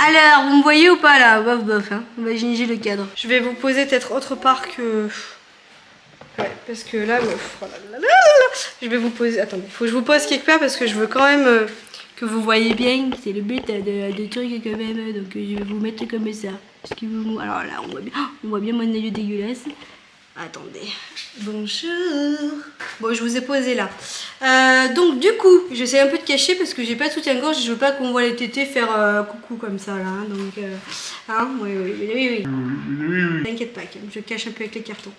Alors, vous me voyez ou pas là? Bof bof, hein. On va ginger le cadre. Je vais vous poser peut-être autre part que... Ouais, parce que là, je vais vous poser... Attendez, il faut que je vous pose quelque part parce que je veux quand même que vous voyez bien. C'est le but de truc quand même. Donc je vais vous mettre comme ça. Parce que vous... Alors là, on voit bien mon œil dégueulasse. Attendez. Bonjour. Bon, je vous ai posé là. Donc du coup, j'essaie un peu de cacher parce que j'ai pas de soutien-gorge et je veux pas qu'on voit les tétés faire coucou comme ça là. Hein, donc, oui. T'inquiète pas, je cache un peu avec les cartons.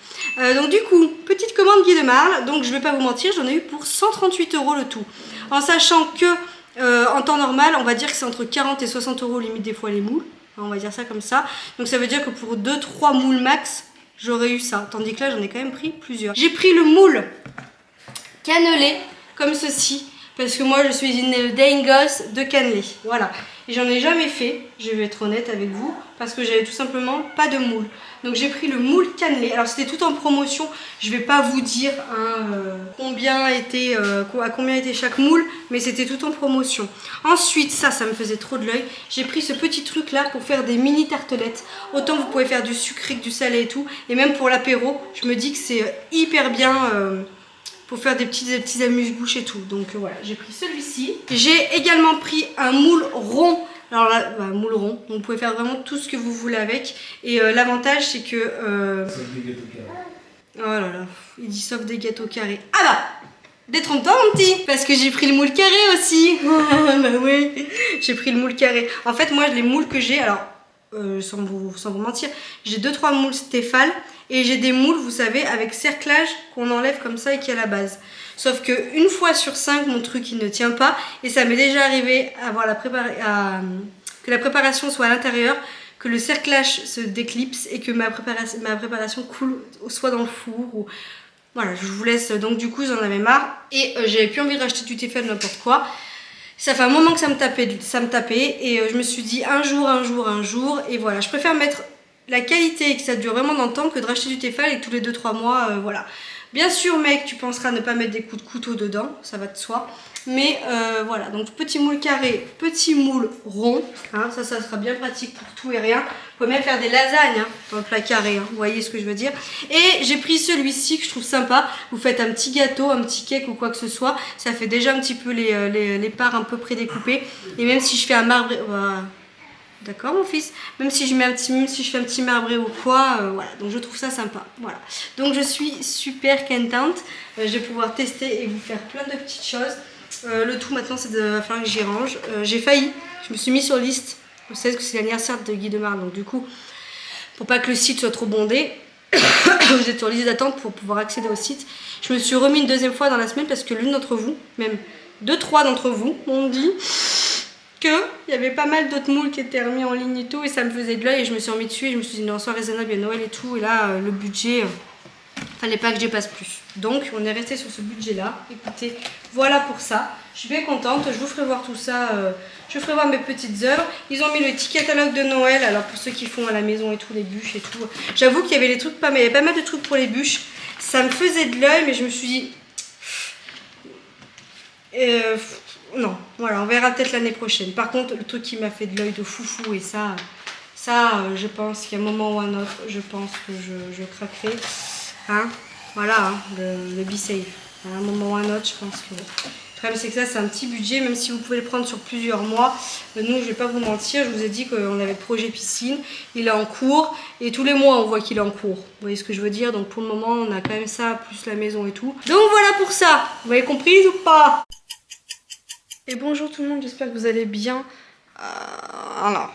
Donc du coup, petite commande Guy de Marle. Donc je vais pas vous mentir, j'en ai eu pour 138 € le tout. En sachant que en temps normal, on va dire que c'est entre 40 et 60 € limite des fois les moules. On va dire ça comme ça. Donc ça veut dire que pour 2-3 moules max, j'aurais eu ça. Tandis que là, j'en ai quand même pris plusieurs. J'ai pris le moule cannelé, comme ceci. Parce que moi, je suis une dingos de cannelé. Voilà. Et j'en ai jamais fait, je vais être honnête avec vous, parce que j'avais tout simplement pas de moule. Donc j'ai pris le moule cannelé. Alors c'était tout en promotion. Je vais pas vous dire hein, à combien était chaque moule, mais c'était tout en promotion. Ensuite, ça me faisait trop de l'œil. J'ai pris ce petit truc là pour faire des mini tartelettes. Autant vous pouvez faire du sucré que du salé et tout. Et même pour l'apéro, je me dis que c'est hyper bien... pour faire des petits amuse-bouches et tout. Donc voilà, j'ai pris celui-ci. J'ai également pris un moule rond. Alors là, moule rond. Donc, vous pouvez faire vraiment tout ce que vous voulez avec. Et l'avantage, c'est que... Sauf des gâteaux carrés. Oh là là, il dit sauf des gâteaux carrés. Ah bah détrompe-toi mon petit. Parce que j'ai pris le moule carré aussi. Bah oui, j'ai pris le moule carré. En fait, moi, les moules que j'ai... Alors, sans vous mentir, j'ai 2-3 moules Stéphane. Et j'ai des moules, vous savez, avec cerclage qu'on enlève comme ça et qui est à la base. Sauf que une fois sur 5, mon truc il ne tient pas. Et ça m'est déjà arrivé que la préparation soit à l'intérieur, que le cerclage se déclipse et que ma préparation coule soit dans le four. Ou... Voilà, je vous laisse. Donc du coup, j'en avais marre. Et j'avais plus envie de racheter du Tefal n'importe quoi. Ça fait un moment que ça me tapait. Et je me suis dit un jour. Et voilà, je préfère mettre... la qualité et que ça dure vraiment dans le temps que de racheter du Tefal et que tous les 2-3 mois, voilà. Bien sûr, mec, tu penseras à ne pas mettre des coups de couteau dedans, ça va de soi. Mais voilà, donc petit moule carré, petit moule rond, hein, ça sera bien pratique pour tout et rien. Vous pouvez même faire des lasagnes hein, dans le plat carré, hein, vous voyez ce que je veux dire. Et j'ai pris celui-ci que je trouve sympa. Vous faites un petit gâteau, un petit cake ou quoi que ce soit. Ça fait déjà un petit peu les parts un peu prédécoupées. Et même si je fais un marbre... D'accord mon fils, même si je fais un petit marbré ou quoi, voilà, donc je trouve ça sympa, voilà. Donc je suis super contente, je vais pouvoir tester et vous faire plein de petites choses. Le tout maintenant c'est de falloir que j'y range. J'ai failli, je me suis mis sur liste, vous savez que c'est l'anniversaire de Guy de Marle, donc du coup, pour pas que le site soit trop bondé, vous êtes sur liste d'attente pour pouvoir accéder au site. Je me suis remis une deuxième fois dans la semaine parce que l'une d'entre vous, même 2-3 d'entre vous, m'ont dit... qu'il y avait pas mal d'autres moules qui étaient remis en ligne et tout, et ça me faisait de l'œil et je me suis remis dessus et je me suis dit non, sois raisonnable, il y a Noël et tout, et là le budget, fallait pas que je dépasse plus. Donc on est resté sur ce budget là. Écoutez, voilà pour ça, je suis bien contente, je vous ferai voir tout ça, je vous ferai voir mes petites œuvres. Ils ont mis le petit catalogue de Noël, alors pour ceux qui font à la maison et tout, les bûches et tout, j'avoue qu'il y avait les trucs, il y avait pas mal de trucs pour les bûches, ça me faisait de l'œil, mais je me suis dit... non, voilà, on verra peut-être l'année prochaine. Par contre, le truc qui m'a fait de l'œil de foufou, et ça, je pense qu'à un moment ou un autre, je pense que je craquerai. Hein, voilà, hein, le B-Save. À un moment ou un autre, je pense que... Le problème, c'est que ça, c'est un petit budget, même si vous pouvez le prendre sur plusieurs mois. Nous, je vais pas vous mentir, je vous ai dit qu'on avait le projet piscine. Il est en cours, et tous les mois, on voit qu'il est en cours. Vous voyez ce que je veux dire? Donc, pour le moment, on a quand même ça, plus la maison et tout. Donc, voilà pour ça. Vous avez compris ou pas? Et bonjour tout le monde, j'espère que vous allez bien. Alors,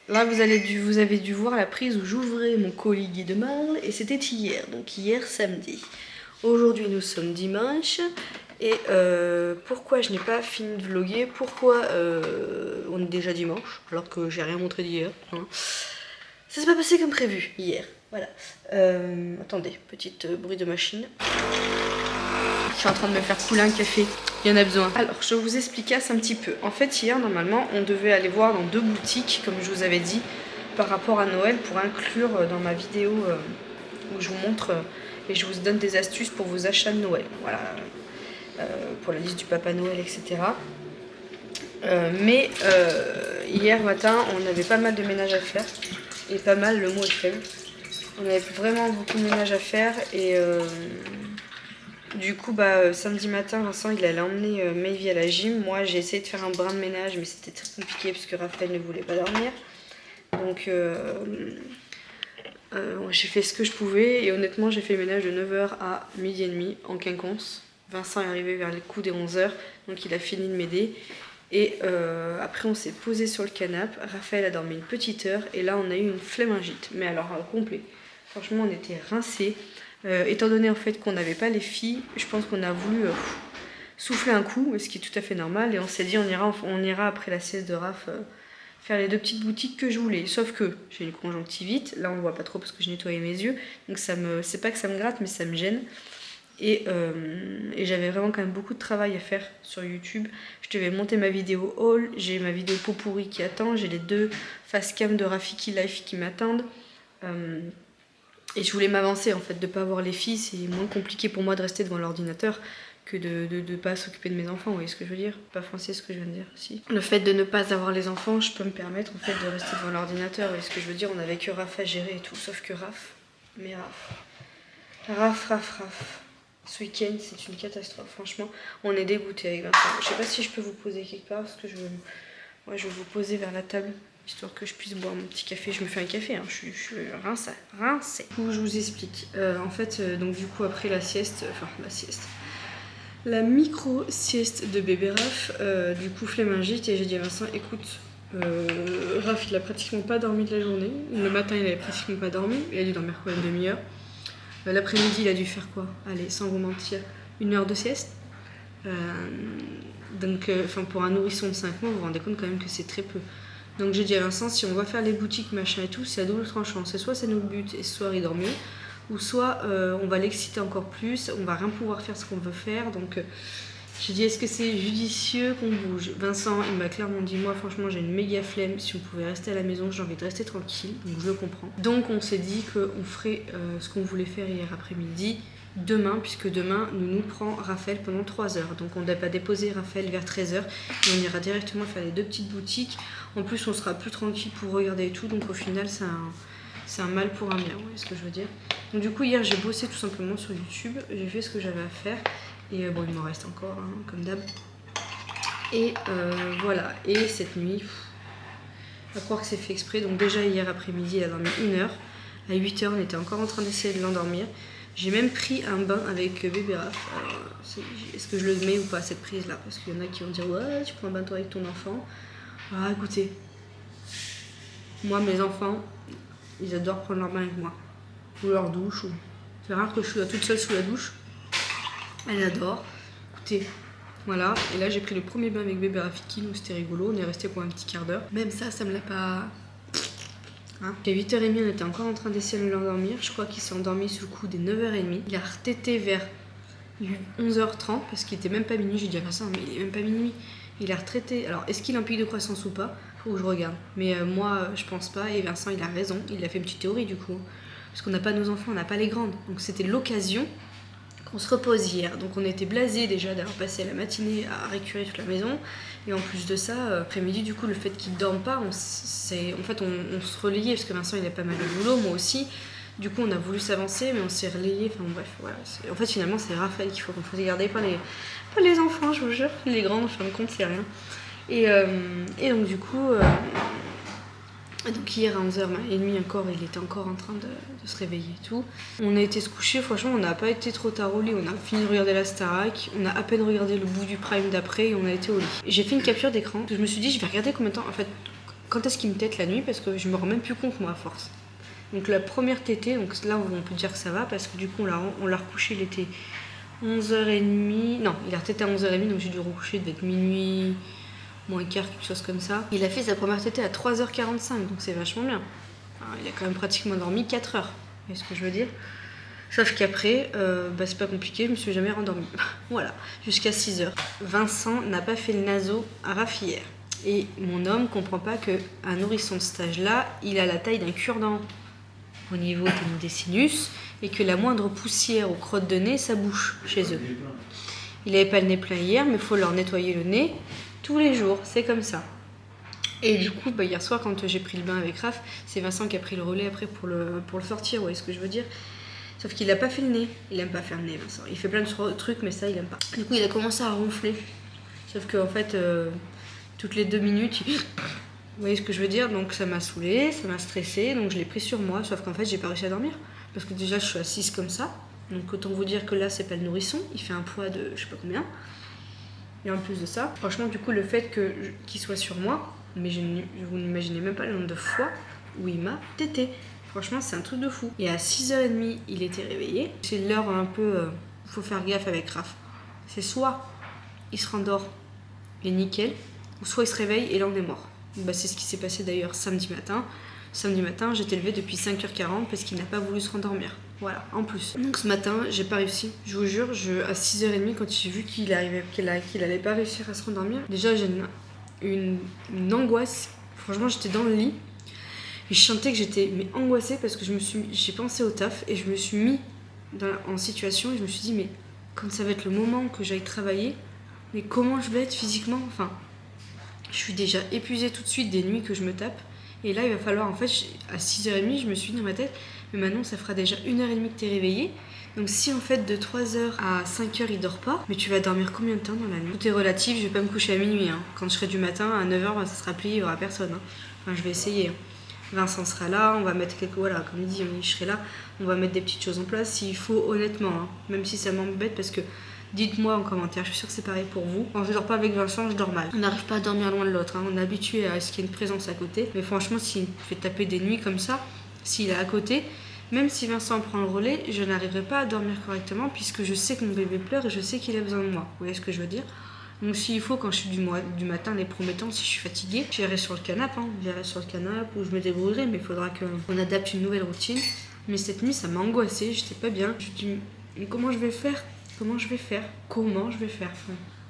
là vous avez dû voir la prise où j'ouvrais mon colis Guy de Marle et c'était hier, donc hier samedi. Aujourd'hui nous sommes dimanche et pourquoi je n'ai pas fini de vlogger, pourquoi on est déjà dimanche alors que j'ai rien montré d'hier. Hein. Ça s'est pas passé comme prévu hier, voilà. Attendez, petit bruit de machine. Je suis en train de me faire couler un café, il y en a besoin. Alors, je vais vous expliquer ça un petit peu. En fait, hier, normalement, on devait aller voir dans 2 boutiques, comme je vous avais dit, par rapport à Noël, pour inclure dans ma vidéo où je vous montre et je vous donne des astuces pour vos achats de Noël. Voilà, pour la liste du Papa Noël, etc. Hier matin, on avait pas mal de ménage à faire. Et pas mal, le mot est faible. On avait vraiment beaucoup de ménage à faire. Et du coup, samedi matin, Vincent, il allait emmener Mayvi à la gym. Moi, j'ai essayé de faire un brin de ménage, mais c'était très compliqué parce que Raphaël ne voulait pas dormir. Donc, j'ai fait ce que je pouvais. Et honnêtement, j'ai fait le ménage de 9h à 12h30 en quinconce. Vincent est arrivé vers les coups des 11h. Donc, il a fini de m'aider. Et après on s'est posé sur le canapé, Raphaël a dormi une petite heure et là on a eu une flémingite, mais alors complet. Franchement on était rincés. Étant donné en fait qu'on n'avait pas les filles, je pense qu'on a voulu souffler un coup, ce qui est tout à fait normal, et on s'est dit on ira après la sieste de Raph faire les 2 petites boutiques que je voulais. Sauf que j'ai une conjonctivite, là on le voit pas trop parce que je nettoyais mes yeux, donc c'est pas que ça me gratte mais ça me gêne. Et j'avais vraiment quand même beaucoup de travail à faire sur YouTube. Je devais monter ma vidéo haul, j'ai ma vidéo pot pourri qui attend, j'ai les 2 face cam de Rafiki Life qui m'attendent. Et je voulais m'avancer en fait, de pas avoir les filles, c'est moins compliqué pour moi de rester devant l'ordinateur que de pas s'occuper de mes enfants, vous voyez ce que je veux dire? Pas français ce que je viens de dire, si. Le fait de ne pas avoir les enfants, je peux me permettre en fait de rester devant l'ordinateur, vous voyez ce que je veux dire? On avait que Raph à gérer et tout, sauf que Raph. Mais Raph. Ce week-end, c'est une catastrophe, franchement. On est dégoûtés avec Vincent. Je sais pas si je peux vous poser quelque part, parce que je vais vous poser vers la table, histoire que je puisse boire mon petit café. Je me fais un café, hein. Je suis rincée. Je vous explique. Donc du coup, après la sieste, la micro-sieste de bébé Raph, du coup, flémingite, et j'ai dit à Vincent, écoute, Raph, il a pratiquement pas dormi de la journée. Le matin, il avait pratiquement pas dormi. Il a dû dormir quoi, une demi-heure. L'après-midi, il a dû faire quoi? Allez, sans vous mentir, 1 heure de sieste. Pour un nourrisson de 5 mois, vous vous rendez compte quand même que c'est très peu. Donc j'ai dit à Vincent, si on va faire les boutiques, machin et tout, c'est à double tranchant. C'est soit c'est notre but et ce soir il dort mieux, ou soit on va l'exciter encore plus, on va rien pouvoir faire ce qu'on veut faire. Donc j'ai dit, est-ce que c'est judicieux qu'on bouge? Vincent, il m'a clairement dit, moi franchement j'ai une méga flemme, si on pouvait rester à la maison, j'ai envie de rester tranquille, donc je le comprends. Donc on s'est dit qu'on ferait ce qu'on voulait faire hier après-midi, demain, puisque demain nous prend Raphaël pendant 3 heures. Donc on ne doit pas déposer Raphaël vers 13h, et on ira directement faire les 2 petites boutiques. En plus on sera plus tranquille pour regarder et tout, donc au final c'est un mal pour un bien, vous voyez ce que je veux dire. Donc du coup hier j'ai bossé tout simplement sur YouTube, j'ai fait ce que j'avais à faire. Et bon, il m'en reste encore, hein, comme d'hab. Et voilà. Et cette nuit, à croire que c'est fait exprès. Donc déjà hier après-midi, il a dormi 1 heure. À 8h, on était encore en train d'essayer de l'endormir. J'ai même pris un bain avec bébé Raph. Est-ce que je le mets ou pas, cette prise-là? Parce qu'il y en a qui vont dire, ouais, tu prends un bain toi avec ton enfant. Ah, écoutez. Moi, mes enfants, ils adorent prendre leur bain avec moi. Ou leur douche. C'est rare que je sois toute seule sous la douche. Elle adore. Écoutez, voilà. Et là, j'ai pris le premier bain avec bébé Rafiki, donc c'était rigolo. On est resté pour un petit quart d'heure. Même ça me l'a pas... Hein. À 8h30, on était encore en train d'essayer de l'endormir. Je crois qu'il s'est endormi sous le coup des 9h30. Il a retété vers 11h30 parce qu'il était même pas minuit. J'ai dit à Vincent, mais il est même pas minuit. Il a retraité. Alors, est-ce qu'il a un pic de croissance ou pas? Faut que je regarde. Mais moi, je pense pas. Et Vincent, il a raison. Il a fait une petite théorie du coup. Parce qu'on n'a pas nos enfants, on n'a pas les grandes. Donc, c'était l'occasion. On se repose hier, donc on était blasés déjà d'avoir passé la matinée à récurer toute la maison, et en plus de ça, après-midi du coup le fait qu'il ne dorme pas, on se relayait parce que Vincent il a pas mal de boulot, moi aussi, du coup on a voulu s'avancer mais on s'est relayé, enfin bref voilà, en fait finalement c'est Raphaël qu'il faut regarder, pas les enfants je vous jure, les grands en fin de compte c'est rien, et donc du coup... Donc hier à 11h30 encore, il était encore en train de se réveiller et tout. On a été se coucher, franchement on n'a pas été trop tard au lit, on a fini de regarder la Starac, on a à peine regardé le bout du prime d'après et on a été au lit. J'ai fait une capture d'écran, je me suis dit je vais regarder combien de temps, en fait, quand est-ce qu'il me tète la nuit parce que je me rends même plus compte moi à force. Donc la première tétée, donc là on peut dire que ça va parce que du coup on l'a recouché, il était 11h30, non il a retété à 11h30 donc j'ai dû recoucher, il devait être minuit... moins quart, quelque chose comme ça. Il a fait sa première tétée à 3h45, donc c'est vachement bien. Enfin, il a quand même pratiquement dormi 4 heures, vous voyez ce que je veux dire? Sauf qu'après, c'est pas compliqué, je me suis jamais rendormie. Voilà, jusqu'à 6h. Vincent n'a pas fait le naso à Raph hier. Et mon homme comprend pas qu'un nourrisson de cet âge-là, il a la taille d'un cure-dent au niveau des sinus, et que la moindre poussière ou crotte de nez, ça bouche chez eux. Il avait pas le nez plein hier, mais il faut leur nettoyer le nez tous les jours, c'est comme ça. Et du coup, hier soir, quand j'ai pris le bain avec Raph, c'est Vincent qui a pris le relais après pour le sortir, vous voyez ce que je veux dire. Sauf qu'il a pas fait le nez. Il aime pas faire le nez, Vincent. Il fait plein de trucs, mais ça, il aime pas. Du coup, il a commencé à ronfler. Sauf qu'en fait, toutes les 2 minutes, il... Vous voyez ce que je veux dire. Donc ça m'a saoulée, ça m'a stressée, donc je l'ai pris sur moi. Sauf qu'en fait, j'ai pas réussi à dormir. Parce que déjà, je suis assise comme ça. Donc autant vous dire que là, c'est pas le nourrisson. Il fait un poids de je sais pas combien. Et en plus de ça, franchement, du coup, le fait qu'il soit sur moi, mais vous n'imaginez même pas le nombre de fois où il m'a tété. Franchement, c'est un truc de fou. Et à 6h30, il était réveillé. C'est l'heure un peu... faut faire gaffe avec Raph. C'est soit il se rendort et nickel, ou soit il se réveille et là on est mort. C'est ce qui s'est passé d'ailleurs samedi matin. Samedi matin, j'étais levée depuis 5h40 parce qu'il n'a pas voulu se rendormir. Voilà, en plus. Donc ce matin, j'ai pas réussi. Je vous jure, à 6h30, quand j'ai vu qu'il allait pas réussir à se rendormir, déjà j'ai une angoisse. Franchement, j'étais dans le lit. Et je sentais que j'étais angoissée parce que j'ai pensé au taf et je me suis mis en situation et je me suis dit, mais quand ça va être le moment que j'aille travailler, mais comment je vais être physiquement? Enfin, je suis déjà épuisée tout de suite des nuits que je me tape. Et là, il va falloir, en fait, à 6h30, je me suis dit dans ma tête, mais maintenant, ça fera déjà 1h30 que t'es réveillée. Donc si en fait de 3h à 5h il dort pas, mais tu vas dormir combien de temps dans la nuit? Tout est relatif, je vais pas me coucher à minuit. Quand je serai du matin, à 9h, ça sera plié, il y aura personne. Enfin, je vais essayer. Vincent sera là, on va mettre voilà, comme il dit, je serai là, on va mettre des petites choses en place s'il faut, honnêtement, même si ça m'embête parce que dites-moi en commentaire, je suis sûre que c'est pareil pour vous. Quand je dors pas avec Vincent, je dors mal. On n'arrive pas à dormir loin de l'autre, on est habitué à ce qu'il y ait une présence à côté, mais franchement, s'il me fait taper des nuits comme ça, s'il est à côté, même si Vincent prend le relais, je n'arriverai pas à dormir correctement puisque je sais que mon bébé pleure et je sais qu'il a besoin de moi. Vous voyez ce que je veux dire? Donc s'il faut, quand je suis du matin, les premiers temps, si je suis fatiguée, j'irai sur le canapé, ou je me débrouillerai, mais il faudra qu'on adapte une nouvelle routine. Mais cette nuit, ça m'a angoissée, j'étais pas bien. Je me dis, mais comment je vais faire? Enfin,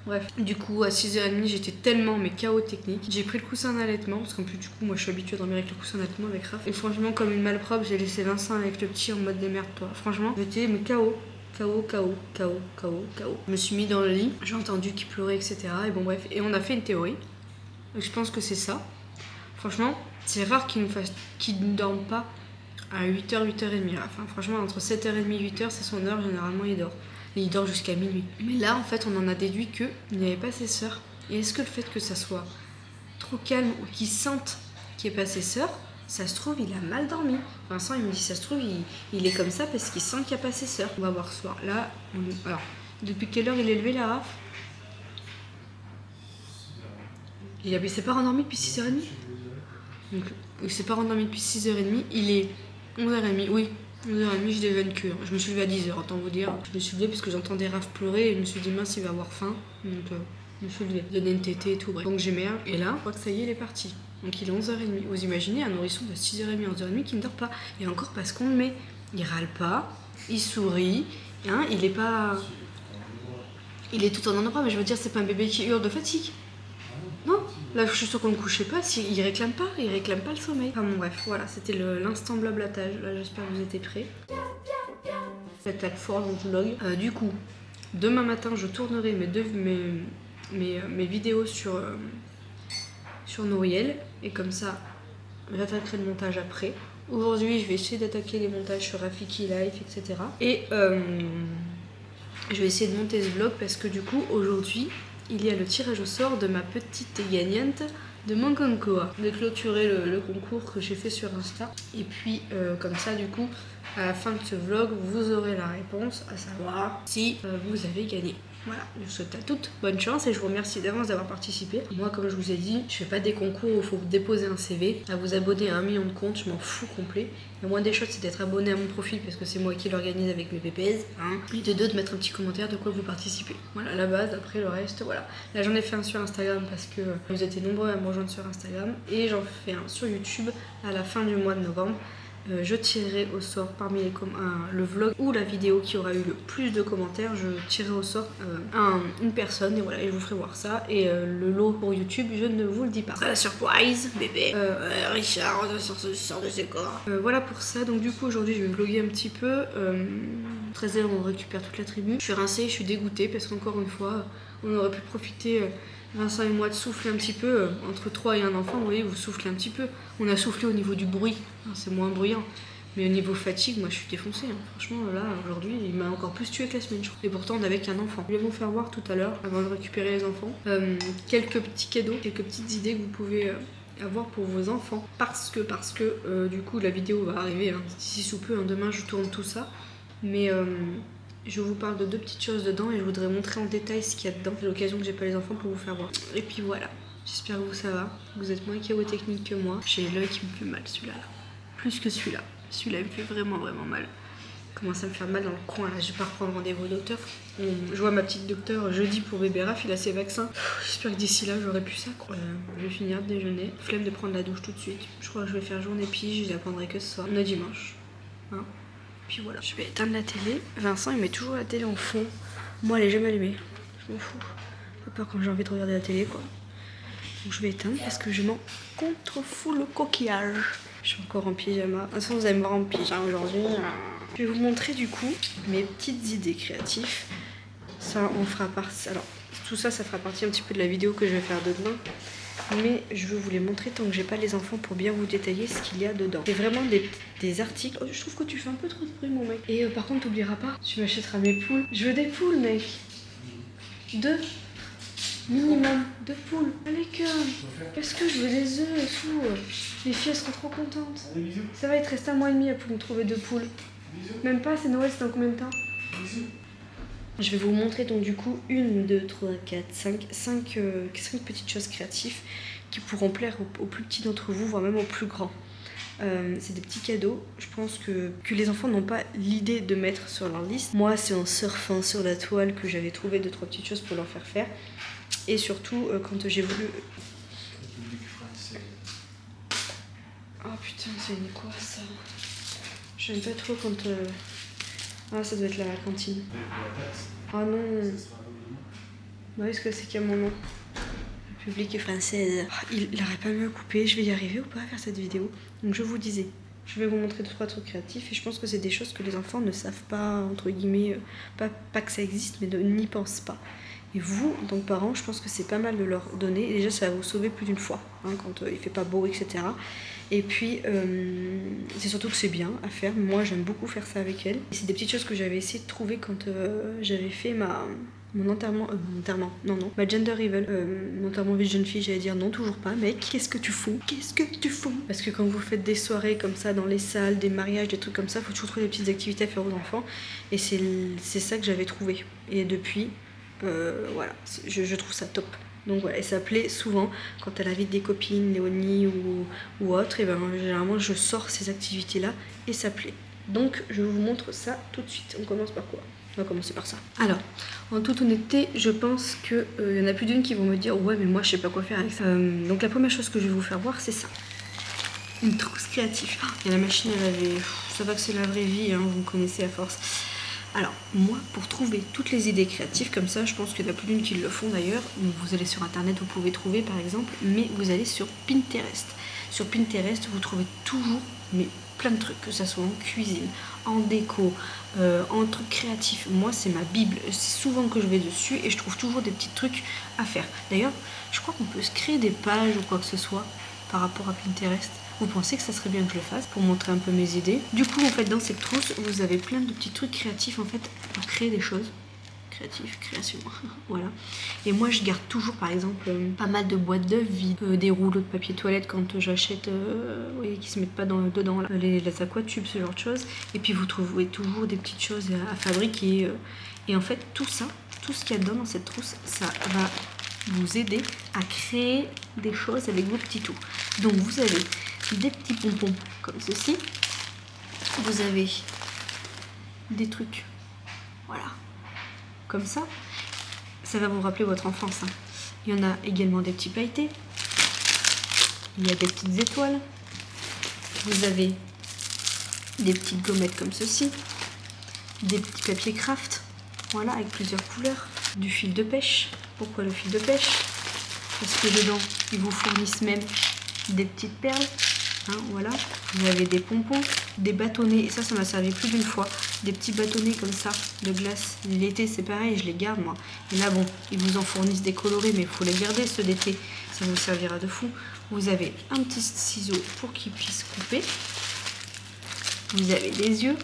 bref. Du coup, à 6h30, j'étais tellement KO technique. J'ai pris le coussin d'allaitement, parce qu'en plus, du coup, moi, je suis habituée à dormir avec le coussin d'allaitement avec Raph. Et franchement, comme une malpropre, j'ai laissé Vincent avec le petit en mode démerde-toi. Franchement, j'étais KO. Je me suis mis dans le lit, j'ai entendu qu'il pleurait, etc. Et bon, bref. Et on a fait une théorie. Et je pense que c'est ça. Franchement, c'est rare qu'il ne dorme pas à 8h, 8h30. Enfin, franchement, entre 7h30 et 8h, c'est son heure, généralement, il dort. Et il dort jusqu'à minuit. Mais là, en fait, on en a déduit qu'il n'y avait pas ses sœurs. Et est-ce que le fait que ça soit trop calme ou qu'il sente qu'il n'y ait pas ses sœurs, ça se trouve, il a mal dormi. Vincent, il me dit, ça se trouve, il est comme ça parce qu'il sent qu'il n'y a pas ses sœurs. On va voir ce soir. Là, alors, depuis quelle heure il est levé, la Raph? Il s'est pas rendormi depuis 6h30. Donc, il s'est pas rendormi depuis 6h30. Il est 11h30, oui. 11h30, je devais une cure. Je me suis levée à 10h, autant vous dire. Je me suis levée parce que j'entendais Raph pleurer et je me suis dit, mince, il va avoir faim. Donc, je me suis levée. Donner une tétée et tout, bref. Donc, j'ai mis un. Et là, je crois que ça y est, il est parti. Donc il est 11h30. Vous imaginez un nourrisson de 6h30 à 11h30 qui ne dort pas. Et encore parce qu'on le met. Il râle pas, il sourit, il est pas... Il est tout en endroit, mais je veux dire, c'est pas un bébé qui hurle de fatigue. Non, là je suis sûre qu'on ne le couchait pas, il réclame pas le sommeil. Enfin bon bref, voilà, c'était l'instant blablatage. Là j'espère que vous étiez prêts. J'attaque fort dans le vlog. Du coup, demain matin je tournerai mes vidéos sur Nouriel. Et comme ça, j'attaquerai le montage après. Aujourd'hui, je vais essayer d'attaquer les montages sur Rafiki Life, etc. Et je vais essayer de monter ce vlog parce que du coup, aujourd'hui, il y a le tirage au sort de ma petite gagnante de mon concours. Je vais clôturer le concours que j'ai fait sur Insta. Et puis, comme ça, du coup, à la fin de ce vlog, vous aurez la réponse, à savoir si vous avez gagné. Voilà, je vous souhaite à toutes bonne chance et je vous remercie d'avance d'avoir participé. Moi, comme je vous ai dit, je fais pas des concours où il faut déposer un CV, à vous abonner à 1 million de comptes, je m'en fous complet. La moindre des choses, c'est d'être abonné à mon profil parce que c'est moi qui l'organise avec mes pépés. Et de deux, de mettre un petit commentaire de quoi vous participez. Voilà, la base, après le reste, voilà. Là, j'en ai fait un sur Instagram parce que vous étiez nombreux à me rejoindre sur Instagram. Et j'en fais un sur YouTube à la fin du mois de novembre. Je tirerai au sort parmi le vlog ou la vidéo qui aura eu le plus de commentaires, je tirerai au sort une personne et voilà, et je vous ferai voir ça. Et le lot pour YouTube, je ne vous le dis pas. Surprise, bébé. Richard sort de ses corps. Voilà pour ça. Donc du coup aujourd'hui je vais vlogger un petit peu. 13h, on récupère toute la tribu. Je suis rincée, je suis dégoûtée parce qu'encore une fois, on aurait pu profiter, Vincent et moi, de souffler un petit peu. Entre 3 et un enfant, vous voyez, vous soufflez un petit peu. On a soufflé au niveau du bruit, c'est moins bruyant. Mais au niveau fatigue, moi je suis défoncée. Franchement, là, aujourd'hui, il m'a encore plus tué que la semaine, je crois. Et pourtant, on n'avait qu'un enfant. Je vais vous faire voir tout à l'heure, avant de récupérer les enfants, quelques petits cadeaux, quelques petites idées que vous pouvez avoir pour vos enfants. Parce que du coup, la vidéo va arriver d'ici sous peu. Demain, je tourne tout ça. Mais je vous parle de 2 petites choses dedans et je voudrais montrer en détail ce qu'il y a dedans. C'est l'occasion que j'ai pas les enfants pour vous faire voir. Et puis voilà. J'espère que vous ça va. Vous êtes moins chaos technique que moi. J'ai l'œil qui me fait mal, celui-là. Plus que celui-là. Celui-là, il me fait vraiment mal. Il commence à me faire mal dans le coin, là. Je vais pas reprendre rendez-vous au docteur. Je vois ma petite docteure jeudi pour bébé Raph, il a ses vaccins. J'espère que d'ici là, j'aurai plus ça, quoi. Je vais finir de déjeuner. Flemme de prendre la douche tout de suite. Je crois que je vais faire journée pige, je l'attendrai que ce soir. On est dimanche. Puis voilà. Je vais éteindre la télé. Vincent, il met toujours la télé en fond. Moi, elle est jamais allumée. Je m'en fous. Pas peur quand j'ai envie de regarder la télé, quoi. Donc je vais éteindre parce que je m'en contrefous le coquillage. Je suis encore en pyjama. De toute façon, vous allez me voir en pyjama aujourd'hui. Je vais vous montrer du coup mes petites idées créatives. Ça, on fera partie. Alors, tout ça, ça fera partie un petit peu de la vidéo que je vais faire de demain. Mais je veux vous les montrer tant que j'ai pas les enfants pour bien vous détailler ce qu'il y a dedans. C'est vraiment des articles. Oh, je trouve que tu fais un peu trop de bruit, mon mec. Et par contre, t'oublieras pas, tu m'achèteras mes poules. Je veux des poules, mec. 2. Minimum 2 poules. Allez, qu'est-ce que je veux des œufs et tout. Les filles, elles seront trop contentes. Ça va, il te reste 1 mois et demi pour me trouver 2 poules. Même pas, c'est Noël, c'est dans combien de temps? Je vais vous montrer donc du coup 1, 2, 3, 4, 5 petites choses créatives qui pourront plaire aux plus petits d'entre vous, voire même aux plus grands. C'est des petits cadeaux, je pense que les enfants n'ont pas l'idée de mettre sur leur liste. Moi, c'est en surfant sur la toile que j'avais trouvé 2, 3 petites choses pour leur faire faire. Et surtout, quand j'ai voulu... Oh putain, c'est quoi ça? J'aime pas trop quand... Ah, ça doit être la cantine. Ah non. Bah oui, ce que c'est qu'il y a mon nom. République française. Il n'aurait pas mieux coupé. Je vais y arriver ou pas à faire cette vidéo? Donc je vous disais, je vais vous montrer 2, 3 trucs créatifs et je pense que c'est des choses que les enfants ne savent pas, entre guillemets, pas que ça existe, mais n'y pensent pas. Et vous, en tant que parents, je pense que c'est pas mal de leur donner. Et déjà, ça va vous sauver plus d'une fois, quand il fait pas beau, etc. Et puis, c'est surtout que c'est bien à faire. Moi, j'aime beaucoup faire ça avec elle. Et c'est des petites choses que j'avais essayé de trouver quand j'avais fait mon enterrement, ma gender reveal, mon enterrement vie de jeune fille, j'allais dire non, toujours pas, mec, qu'est-ce que tu fous? Parce que quand vous faites des soirées comme ça dans les salles, des mariages, des trucs comme ça, faut toujours trouver des petites activités à faire aux enfants. Et c'est ça que j'avais trouvé. Et depuis, voilà, je trouve ça top. Donc voilà, et ça plaît souvent quand elle invite des copines, Léonie ou autre, et ben généralement je sors ces activités là et ça plaît. Donc je vous montre ça tout de suite. On commence par quoi? On va commencer par ça. Alors, en toute honnêteté, je pense qu'il y en a plus d'une qui vont me dire ouais mais moi je sais pas quoi faire avec ça. Donc la première chose que je vais vous faire voir c'est ça. Une trousse créative. Il y a la machine à laver, ça va que c'est la vraie vie, vous me connaissez à force. Alors, moi, pour trouver toutes les idées créatives comme ça, je pense qu'il y en a plus d'une qui le font d'ailleurs. Vous allez sur internet, vous pouvez trouver par exemple, mais vous allez sur Pinterest. Sur Pinterest, vous trouvez toujours plein de trucs, que ça soit en cuisine, en déco, en trucs créatifs. Moi, c'est ma bible. C'est souvent que je vais dessus et je trouve toujours des petits trucs à faire. D'ailleurs, je crois qu'on peut se créer des pages ou quoi que ce soit par rapport à Pinterest. Vous pensez que ça serait bien que je le fasse pour montrer un peu mes idées? Du coup, en fait, dans cette trousse, vous avez plein de petits trucs créatifs en fait pour créer des choses. Création, voilà. Et moi, je garde toujours, par exemple, pas mal de boîtes d'œufs vides, des rouleaux de papier toilette quand j'achète, vous voyez, qui se mettent pas dedans, là, les aquatubes, ce genre de choses. Et puis, vous trouvez toujours des petites choses à fabriquer. Et en fait, tout ça, tout ce qu'il y a dedans dans cette trousse, ça va vous aider à créer des choses avec vos petits tout. Donc, vous avez des petits pompons comme ceci. Vous avez des trucs, voilà, comme ça. Ça va vous rappeler votre enfance. Il y en a également des petits pailletés. Il y a des petites étoiles. Vous avez des petites gommettes comme ceci. Des petits papiers craft, voilà, avec plusieurs couleurs. Du fil de pêche. Pourquoi le fil de pêche? Parce que dedans, ils vous fournissent même des petites perles. Hein, voilà, vous avez des pompons, des bâtonnets, et ça m'a servi plus d'une fois, des petits bâtonnets comme ça, de glace. L'été c'est pareil, je les garde moi. Et là bon, ils vous en fournissent des colorés, mais il faut les garder ceux d'été, ça vous servira de fou. Vous avez un petit ciseau pour qu'il puisse couper. Vous avez des yeux,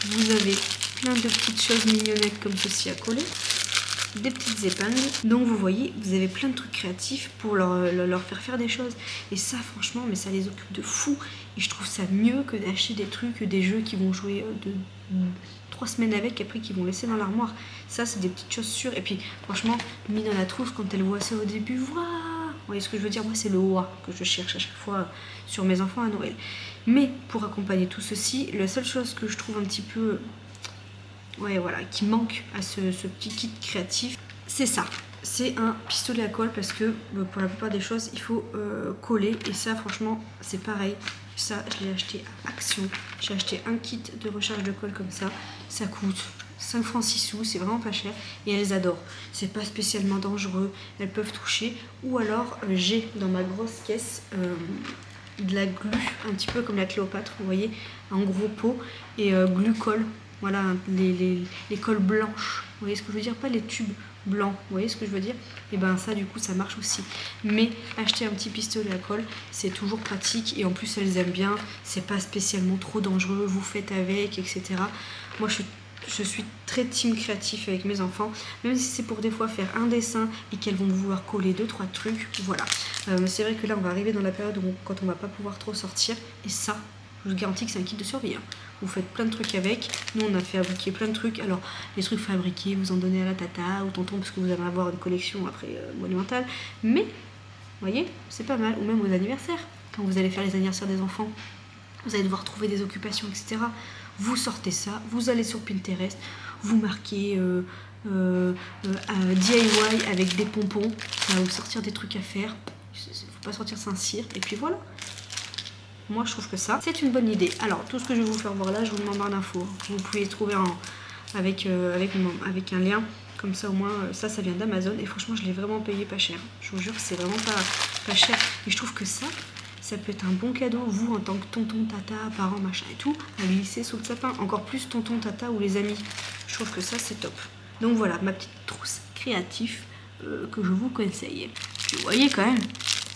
vous avez plein de petites choses mignonnettes comme ceci à coller. Des petites épingles. Donc vous voyez, vous avez plein de trucs créatifs pour leur faire des choses. Et ça franchement, mais ça les occupe de fou. Et je trouve ça mieux que d'acheter des trucs, des jeux qui vont jouer 3 semaines avec, après qu'ils vont laisser dans l'armoire. Ça c'est des petites choses sûres. Et puis franchement, Mine dans la trousse quand elle voit ça au début, waouh. Vous voyez ce que je veux dire? Moi c'est le wa que je cherche à chaque fois sur mes enfants à Noël. Mais pour accompagner tout ceci, la seule chose que je trouve un petit peu... ouais, voilà, qui manque à ce petit kit créatif, c'est ça. C'est un pistolet à colle parce que pour la plupart des choses, il faut coller. Et ça, franchement, c'est pareil. Ça, je l'ai acheté à Action. J'ai acheté un kit de recharge de colle comme ça. Ça coûte 5 francs 6 sous, c'est vraiment pas cher. Et elles adorent. C'est pas spécialement dangereux. Elles peuvent toucher. Ou alors, j'ai dans ma grosse caisse de la glu, un petit peu comme la Cléopâtre, vous voyez, en gros pot. Et glu-colle. Voilà, les colles blanches. Vous voyez ce que je veux dire? Pas les tubes blancs. Vous voyez ce que je veux dire? Et ben ça, du coup, ça marche aussi. Mais acheter un petit pistolet à colle, c'est toujours pratique. Et en plus, elles aiment bien. C'est pas spécialement trop dangereux. Vous faites avec, etc. Moi, je suis très team créatif avec mes enfants. Même si c'est pour des fois faire un dessin et qu'elles vont vouloir coller 2-3 trucs. Voilà. C'est vrai que là, on va arriver dans la période où quand on va pas pouvoir trop sortir. Et ça, je vous garantis que c'est un kit de survie. Hein. Vous faites plein de trucs avec. Nous, on a fait fabriquer plein de trucs. Alors, les trucs fabriqués, vous en donnez à la tata ou tonton parce que vous allez avoir une collection après monumentale. Mais, vous voyez, c'est pas mal. Ou même aux anniversaires. Quand vous allez faire les anniversaires des enfants, vous allez devoir trouver des occupations, etc. Vous sortez ça, vous allez sur Pinterest, vous marquez DIY avec des pompons. Ça va vous sortir des trucs à faire. Il ne faut pas sortir Saint-Cyr. Et puis voilà. Moi, je trouve que ça, c'est une bonne idée. Alors, tout ce que je vais vous faire voir là, je vous demande en info. Vous pouvez trouver avec un lien. Comme ça, au moins, ça vient d'Amazon. Et franchement, je l'ai vraiment payé pas cher. Je vous jure que c'est vraiment pas cher. Et je trouve que ça peut être un bon cadeau, vous, en tant que tonton, tata, parents, machin et tout, à glisser sous le sapin. Encore plus tonton, tata ou les amis. Je trouve que ça, c'est top. Donc voilà, ma petite trousse créative que je vous conseille. Puis, vous voyez quand même,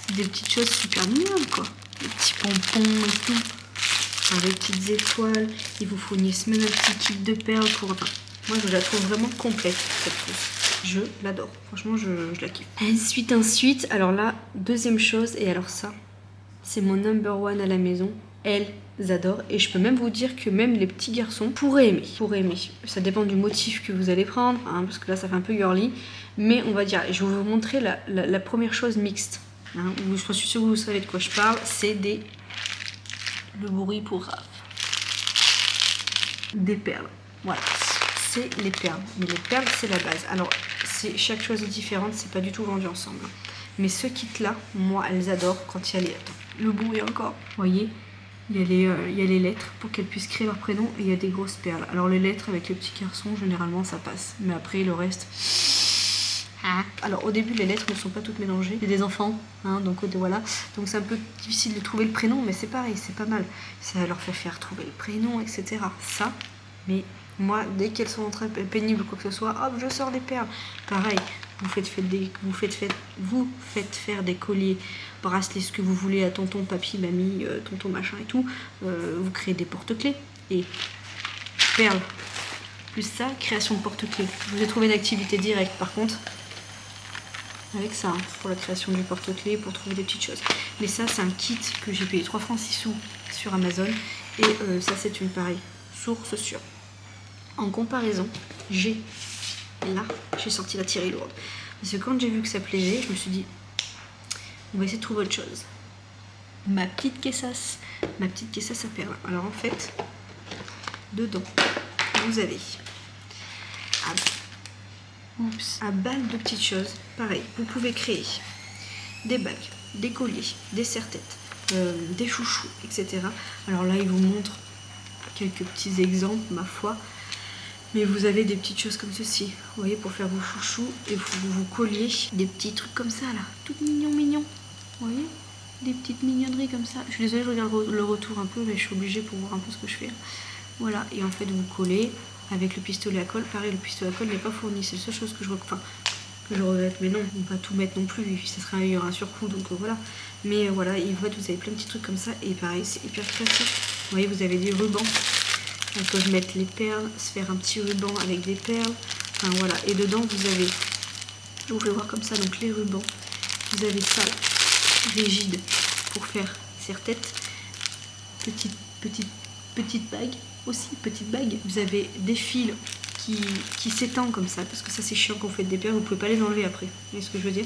c'est des petites choses super mignonnes, quoi. Des petits pompons et tout, avec des petites étoiles. Ils vous fournissent même un petit kit de perles pour... Enfin, moi, je la trouve vraiment complète, cette trousse. Je l'adore. Franchement, je la kiffe. Ensuite, alors là, deuxième chose, et alors ça, c'est mon number one à la maison. Elles adorent. Et je peux même vous dire que même les petits garçons pourraient aimer. Ça dépend du motif que vous allez prendre, hein, parce que là, ça fait un peu girly. Mais on va dire, je vais vous montrer la première chose mixte. Hein, je suis sûre que vous savez de quoi je parle. C'est le bruit pour Raph. Des perles. Voilà. C'est les perles. Mais les perles, c'est la base. Alors, chaque chose est différente. C'est pas du tout vendu ensemble. Mais ce kit-là, moi, elles adorent quand il y a les... Attends, le bruit encore. Vous voyez, il y a les lettres pour qu'elles puissent créer leur prénom. Et il y a des grosses perles. Alors, les lettres avec les petits garçons, généralement, ça passe. Mais après, le reste... Alors au début les lettres ne sont pas toutes mélangées, c'est des enfants, hein, donc voilà, donc c'est un peu difficile de trouver le prénom, mais c'est pareil, c'est pas mal, ça leur fait faire trouver le prénom, etc. Ça, mais moi dès qu'elles sont en train pénibles ou quoi que ce soit, hop, je sors des perles. Pareil, vous faites faire des colliers, bracelets, ce que vous voulez à tonton, papy, mamie, tonton machin et tout, vous créez des porte-clés et perles. Plus ça, création de porte-clés. Je vous ai trouvé une activité directe par contre. Avec ça, hein, pour la création du porte-clés, pour trouver des petites choses. Mais ça, c'est un kit que j'ai payé 3 francs 6 sous sur Amazon. Et ça, c'est une pareille. Source sûre. En comparaison, j'ai sorti la tirée lourde. Parce que quand j'ai vu que ça plaisait, je me suis dit, on va essayer de trouver autre chose. Ma petite caissasse à perles. Alors en fait, dedans, vous avez... à balle de petites choses, pareil, vous pouvez créer des bagues, des colliers, des serre-têtes, des chouchous, etc. Alors là, il vous montre quelques petits exemples, ma foi, mais vous avez des petites choses comme ceci, vous voyez, pour faire vos chouchous, et vous colliez des petits trucs comme ça, là, tout mignon, vous voyez, des petites mignonneries comme ça. Je suis désolée, je regarde le retour un peu, mais je suis obligée pour voir un peu ce que je fais. Voilà, et en fait vous collez avec le pistolet à colle. Pareil, le pistolet à colle n'est pas fourni, c'est la seule chose que je regrette. Mais non, on va pas tout mettre non plus, il y aura un surcoût, donc voilà. Mais voilà, et en fait vous avez plein de petits trucs comme ça, et pareil, c'est hyper classique. Vous voyez, vous avez des rubans. Elles peuvent mettre les perles, se faire un petit ruban avec des perles. Enfin voilà, et dedans vous avez, je vous fais voir comme ça, donc les rubans. Vous avez ça là, rigide pour faire serre-tête. Petite bague aussi, petite bague. Vous avez des fils qui s'étendent comme ça, parce que ça c'est chiant quand vous faites des perles, vous pouvez pas les enlever après. Vous voyez ce que je veux dire?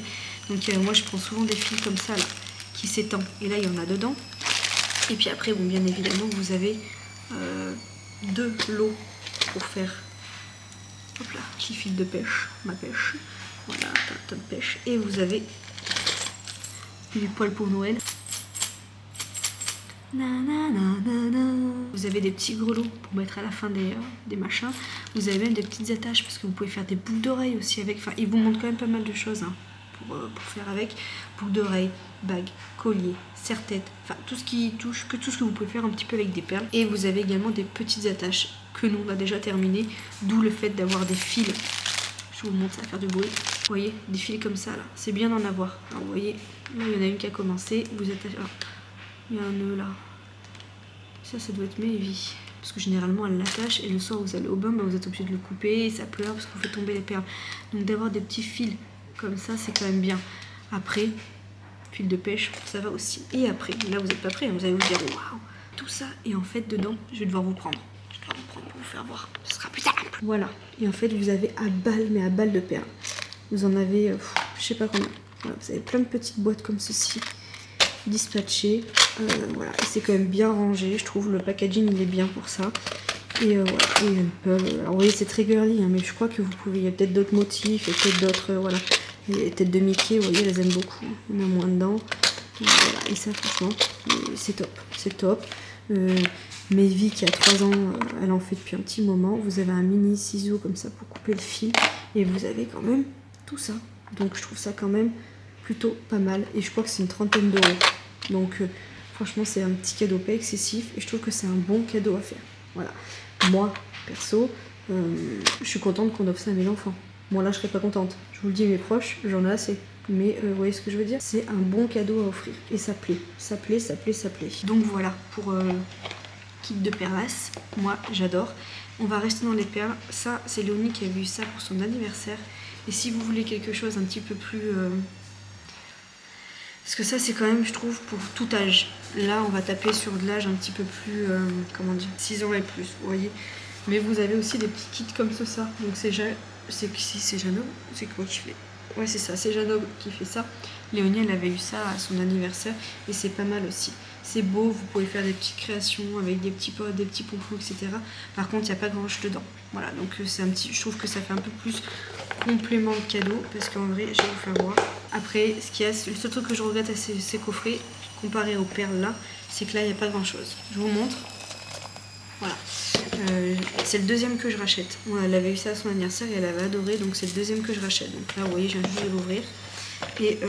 Donc moi je prends souvent des fils comme ça là, qui s'étendent. Et là il y en a dedans. Et puis après, bon, bien évidemment, vous avez 2 lots pour faire, hop là, petit fil de pêche, ma pêche, voilà, tas de pêche. Et vous avez du poil pour Noël. Vous avez des petits grelots pour mettre à la fin des machins. Vous avez même des petites attaches parce que vous pouvez faire des boucles d'oreilles aussi avec. Enfin, ils vous montrent quand même pas mal de choses hein, pour faire avec. Boucles d'oreilles, bagues, collier, serre-tête, enfin tout ce qui touche, tout ce que vous pouvez faire un petit peu avec des perles. Et vous avez également des petites attaches que nous on a déjà terminées, d'où le fait d'avoir des fils. Je vous montre, ça va faire du bruit. Vous voyez, des fils comme ça là, c'est bien d'en avoir. Alors vous voyez, là il y en a une qui a commencé, vous attachez. Alors, il y a un nœud là. Ça doit être Mévi. Parce que généralement elle l'attache et le soir vous allez au bain, bah, vous êtes obligé de le couper et ça pleure parce que vous faites tomber les perles. Donc d'avoir des petits fils comme ça, c'est quand même bien. Après, fil de pêche, ça va aussi. Et après, là vous n'êtes pas prêts, vous allez vous dire waouh, tout ça. Et en fait dedans, je vais devoir vous prendre. Je dois vous prendre pour vous faire voir. Ce sera plus simple. Voilà. Et en fait vous avez à balle, mais à balle de perles. Vous en avez, je sais pas combien. Voilà, vous avez plein de petites boîtes comme ceci, dispatchées. Voilà. Et c'est quand même bien rangé. Je trouve le packaging il est bien pour ça. Et voilà. Et elles peuvent. Alors vous voyez c'est très girly, hein, mais je crois que vous pouvez. Il y a peut-être d'autres motifs et peut-être d'autres. Voilà. Les têtes de Mickey, vous voyez, elles aiment beaucoup. On a moins dedans. Et voilà. Et ça, franchement, c'est top. C'est top. Mévi qui a 3 ans, elle en fait depuis un petit moment. Vous avez un mini ciseau comme ça pour couper le fil. Et vous avez quand même tout ça. Donc je trouve ça quand même plutôt pas mal. Et je crois que c'est une 30aine d'euros. Donc franchement, c'est un petit cadeau pas excessif. Et je trouve que c'est un bon cadeau à faire. Voilà. Moi, perso, je suis contente qu'on offre ça à mes enfants. Moi là je serais pas contente, je vous le dis mes proches, j'en ai assez. Mais vous voyez ce que je veux dire? C'est un bon cadeau à offrir. Et ça plaît, ça plaît, ça plaît, ça plaît. Donc voilà, pour kit de perlas, moi j'adore. On va rester dans les perles. Ça, c'est Léonie qui a vu ça pour son anniversaire. Et si vous voulez quelque chose un petit peu plus... Parce que ça c'est quand même, je trouve, pour tout âge. Là on va taper sur de l'âge un petit peu plus, comment dire, 6 ans et plus, vous voyez. Mais vous avez aussi des petits kits comme ça. Donc c'est Janob, c'est quoi qui fait? Ouais c'est ça, c'est Janob qui fait ça. Léonie elle avait eu ça à son anniversaire et c'est pas mal aussi. C'est beau, vous pouvez faire des petites créations avec des petits pots, des petits pompons, etc. Par contre il n'y a pas grand chose dedans. Voilà, donc c'est un petit, je trouve que ça fait un peu plus complément de cadeau parce qu'en vrai je vais vous faire voir. Après, le seul truc que je regrette à ces coffrets comparé aux perles là, c'est que là il n'y a pas grand chose. Je vous montre. Voilà, c'est le deuxième que je rachète. Elle avait eu ça à son anniversaire et elle avait adoré, donc c'est le deuxième que je rachète. Donc là, vous voyez, je viens juste de l'ouvrir. Et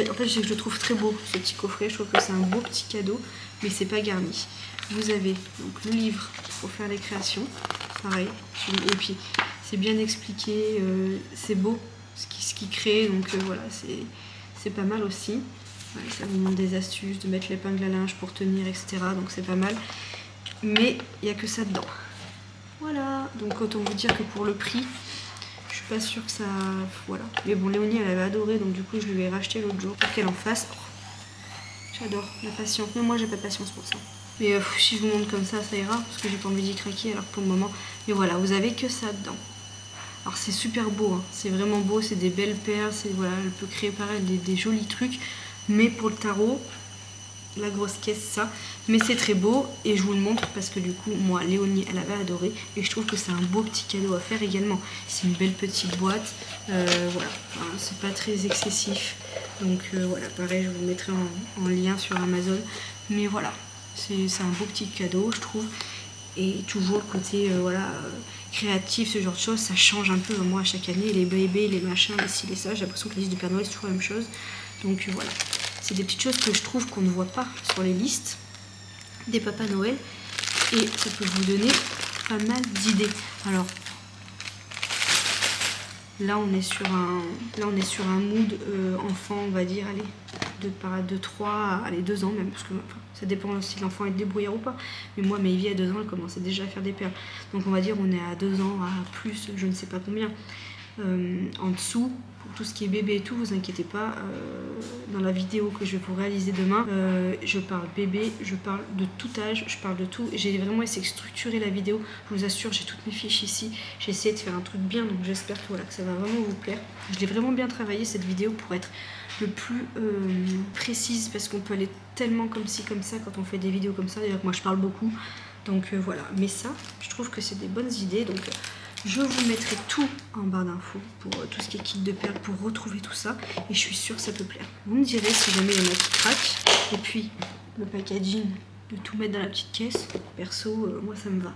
en fait, je le trouve très beau, ce petit coffret. Je trouve que c'est un beau petit cadeau, mais c'est pas garni. Vous avez donc le livre pour faire les créations, pareil. Et puis, c'est bien expliqué, c'est beau ce qui crée, donc voilà, c'est pas mal aussi. Ouais, ça vous montre des astuces, de mettre l'épingle à linge pour tenir, etc. Donc c'est pas mal. Mais il n'y a que ça dedans. Voilà. Donc autant vous dire que pour le prix, je suis pas sûre que ça... Voilà. Mais bon, Léonie, elle avait adoré. Donc du coup, je lui ai racheté l'autre jour pour qu'elle en fasse. Oh, j'adore la patience. Mais moi, j'ai pas de patience pour ça. Mais si je vous montre comme ça, ça ira. Parce que j'ai pas envie d'y craquer alors pour le moment. Mais voilà, vous avez que ça dedans. Alors c'est super beau. Hein. C'est vraiment beau. C'est des belles perles. Voilà, elle peut créer pareil des jolis trucs. Mais pour le tarot, la grosse caisse, ça. Mais c'est très beau et je vous le montre parce que du coup, moi, Léonie, elle avait adoré. Et je trouve que c'est un beau petit cadeau à faire également. C'est une belle petite boîte. Voilà, enfin, c'est pas très excessif. Donc voilà, pareil, je vous le mettrai en lien sur Amazon. Mais voilà, c'est un beau petit cadeau, je trouve. Et toujours le côté voilà, créatif, ce genre de choses, ça change un peu. Moi, à chaque année, les bébés, les machins, les ci, les ça, j'ai l'impression que les listes de Père Noël, c'est toujours la même chose. Donc voilà, c'est des petites choses que je trouve qu'on ne voit pas sur les listes des Papa Noël. Et ça peut vous donner pas mal d'idées. Alors, là on est sur un mood enfant, on va dire, allez, de 3 à allez, 2 ans même, parce que enfin, ça dépend si l'enfant est débrouillard ou pas. Mais moi, Mayvi à 2 ans, elle commençait déjà à faire des perles. Donc on va dire on est à 2 ans, à plus, je ne sais pas combien. En dessous, pour tout ce qui est bébé et tout, vous inquiétez pas, dans la vidéo que je vais vous réaliser demain, je parle bébé, je parle de tout âge, je parle de tout. J'ai vraiment essayé de structurer la vidéo, je vous assure, j'ai toutes mes fiches ici, j'ai essayé de faire un truc bien, donc j'espère que, voilà, que ça va vraiment vous plaire. Je l'ai vraiment bien travaillé cette vidéo pour être le plus précise, parce qu'on peut aller tellement comme ci comme ça quand on fait des vidéos comme ça. D'ailleurs moi je parle beaucoup, donc voilà. Mais ça, je trouve que c'est des bonnes idées, donc je vous mettrai tout en barre d'infos pour tout ce qui est kit de perles, pour retrouver tout ça, et je suis sûre que ça peut plaire. Vous me direz si jamais il y en a qui craquent. Et puis le packaging, de tout mettre dans la petite caisse, perso moi ça me va.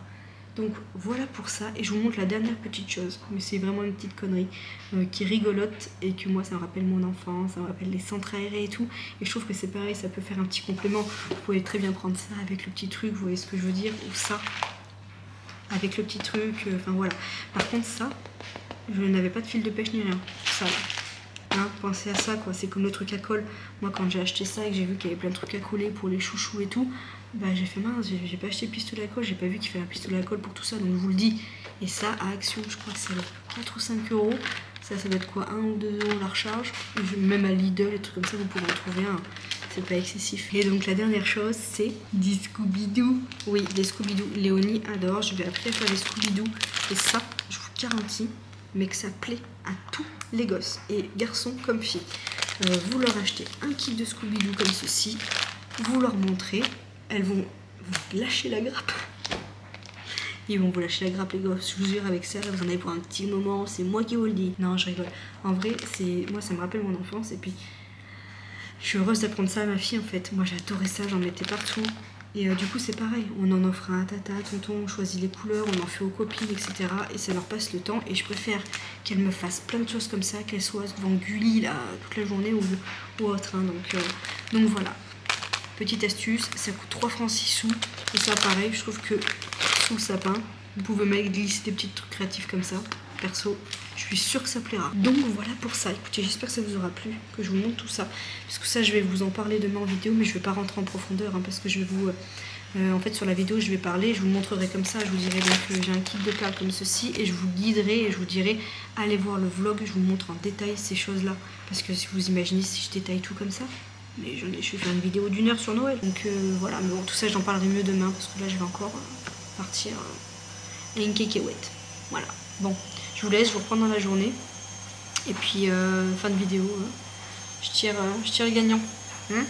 Donc voilà pour ça, et je vous montre la dernière petite chose, mais c'est vraiment une petite connerie qui est rigolote et que moi ça me rappelle mon enfance, ça me rappelle les centres aérés et tout, et je trouve que c'est pareil, ça peut faire un petit complément. Vous pouvez très bien prendre ça avec le petit truc, vous voyez ce que je veux dire, ou ça avec le petit truc, enfin voilà. Par contre ça, je n'avais pas de fil de pêche ni rien, ça là. Hein, pensez à ça quoi, c'est comme le truc à colle. Moi quand j'ai acheté ça et que j'ai vu qu'il y avait plein de trucs à coller pour les chouchous et tout, bah j'ai fait mince, j'ai pas acheté de pistolet à colle, j'ai pas vu qu'il fallait un pistolet à colle pour tout ça, donc je vous le dis. Et ça à Action, je crois que c'est 4 ou 5 euros. Ça doit être quoi, 1 ou 2 euros la recharge. Même à Lidl, et trucs comme ça, vous pouvez en trouver un. C'est pas excessif. Et donc la dernière chose, c'est des Scooby-Doo. Oui, des Scooby-Doo. Léonie adore, je vais apprendre à faire des Scooby-Doo. Et ça, je vous garantis, mais que ça plaît à tous les gosses, et garçons comme filles. Vous leur achetez un kit de Scooby-Doo comme ceci, vous leur montrez, elles vont vous lâcher la grappe. Ils vont vous lâcher la grappe les gosses, je vous jure, avec ça, vous en avez pour un petit moment, c'est moi qui vous le dis. Non, je rigole. En vrai, moi ça me rappelle mon enfance, et puis je suis heureuse d'apprendre ça à ma fille en fait. Moi j'adorais ça, j'en mettais partout. Et du coup c'est pareil, on en offre à tata, tonton, on choisit les couleurs, on en fait aux copines, etc. Et ça leur passe le temps, et je préfère qu'elles me fassent plein de choses comme ça, qu'elles soient devant Gulli là, toute la journée ou autre. Hein. Donc voilà, petite astuce, ça coûte 3 francs 6 sous. Et ça pareil, je trouve que sous le sapin, vous pouvez mettre glisser des petits trucs créatifs comme ça. Perso, je suis sûre que ça plaira. Donc voilà pour ça. Écoutez, j'espère que ça vous aura plu, que je vous montre tout ça. Parce que ça, je vais vous en parler demain en vidéo, mais je vais pas rentrer en profondeur, hein, parce que je vais vous... en fait, sur la vidéo, je vais parler, je vous montrerai comme ça. Je vous dirai donc j'ai un kit de perles comme ceci, et je vous guiderai et je vous dirai allez voir le vlog, je vous montre en détail ces choses-là. Parce que si vous imaginez si je détaille tout comme ça, mais je vais faire une vidéo d'1 heure sur Noël. Donc voilà, mais bon, tout ça, j'en parlerai mieux demain, parce que là, je vais encore partir à une cacahuète. Voilà. Bon, je vous laisse, je vous reprends dans la journée. Et puis, fin de vidéo, je tire le gagnant. Hein?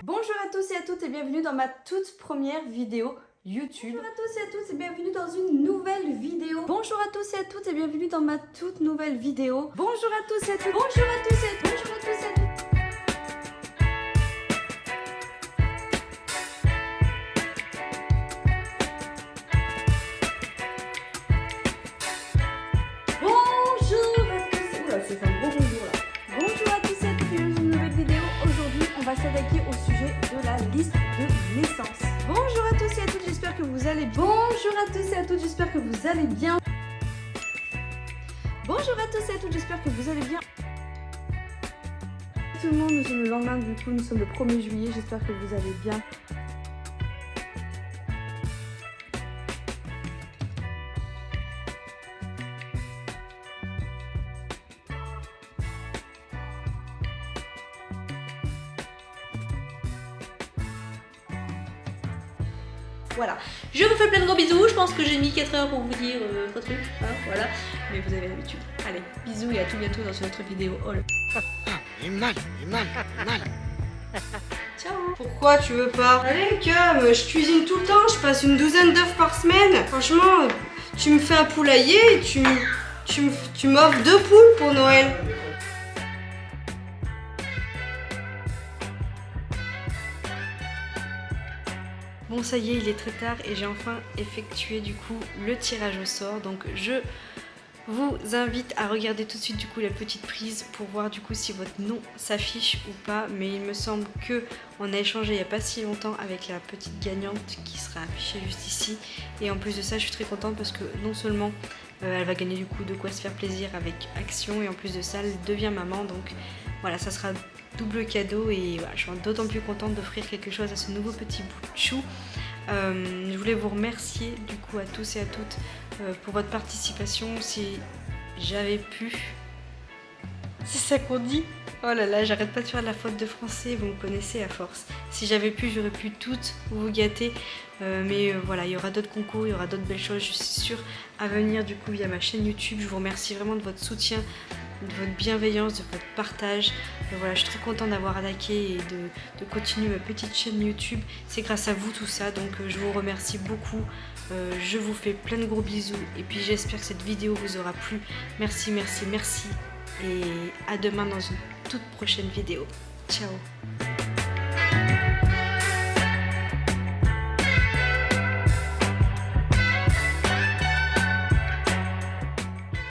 Bonjour à tous et à toutes et bienvenue dans ma toute première vidéo YouTube. Bonjour à tous et à toutes et bienvenue dans une nouvelle vidéo. Bonjour à tous et à toutes et bienvenue dans ma toute nouvelle vidéo. Bonjour à tous et à toutes. Bonjour à tous et à toutes. Bonjour à tous et à toutes. S'attaquer au sujet de la liste de naissance. Bonjour à tous et à toutes, j'espère que vous allez bien. Bonjour à tous et à toutes, j'espère que vous allez bien. Bonjour à tous et à toutes, j'espère que vous allez bien. Tout le monde, nous sommes le lendemain, du coup nous sommes le 1er juillet, j'espère que vous allez bien. Voilà, je vous fais plein de gros bisous, je pense que j'ai mis 4 heures pour vous dire 3 trucs, hein, voilà, mais vous avez l'habitude. Allez, bisous et à tout bientôt dans une autre vidéo. Oh le... mal. Ciao. Pourquoi tu veux pas? Allez, Cum, je cuisine tout le temps, je passe une 12aine d'œufs par semaine. Franchement, tu me fais un poulailler et tu m'offres 2 poules pour Noël. Bon, ça y est, il est très tard et j'ai enfin effectué du coup le tirage au sort. Donc je vous invite à regarder tout de suite du coup la petite prise pour voir du coup si votre nom s'affiche ou pas. Mais il me semble que on a échangé il n'y a pas si longtemps avec la petite gagnante qui sera affichée juste ici. Et en plus de ça, je suis très contente parce que non seulement elle va gagner du coup de quoi se faire plaisir avec Action, et en plus de ça, elle devient maman. Donc voilà, ça sera double cadeau et voilà, je suis d'autant plus contente d'offrir quelque chose à ce nouveau petit bout de chou. Je voulais vous remercier du coup à tous et à toutes pour votre participation. Si j'avais pu... C'est ça qu'on dit? Oh là là, j'arrête pas de faire de la faute de français, vous me connaissez à force. Si j'avais pu, j'aurais pu toutes vous gâter. Mais voilà, il y aura d'autres concours, il y aura d'autres belles choses, je suis sûre, à venir du coup via ma chaîne YouTube. Je vous remercie vraiment de votre soutien, de votre bienveillance, de votre partage. Voilà, je suis très contente d'avoir attaqué et de continuer ma petite chaîne YouTube. C'est grâce à vous tout ça, donc je vous remercie beaucoup. Je vous fais plein de gros bisous et puis j'espère que cette vidéo vous aura plu. Merci, merci, merci et à demain dans une toute prochaine vidéo. Ciao.